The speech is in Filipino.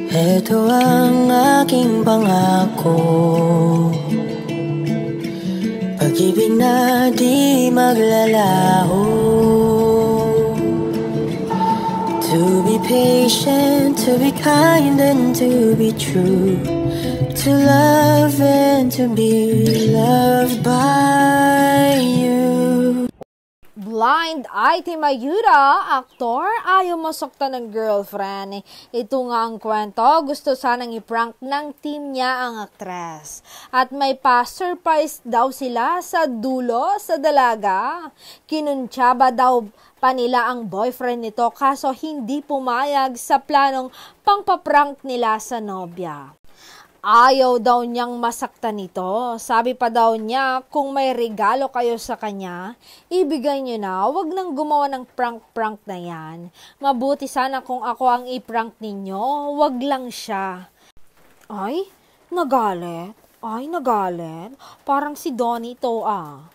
Ito ang aking pangako, pag-ibig na di maglalaho. To be patient, to be kind and to be true, to love and to be loved by you. Blind Item Ayuda, aktor, ayaw masoktan ng girlfriend. Ito nga ang kwento, gusto sanang i-prank ng team niya ang aktres. At may pa-surprise daw sila sa dulo sa dalaga. Kinuntsaba daw pa nila ang boyfriend nito kaso hindi pumayag sa planong pangpaprank nila sa nobya. Ayaw daw niyang masaktan nito. Sabi pa daw niya, kung may regalo kayo sa kanya, ibigay niyo na, wag nang gumawa ng prank-prank na yan. Mabuti sana kung ako ang i-prank ninyo, wag lang siya. Ay, nagalit. Parang si Donnie to ah.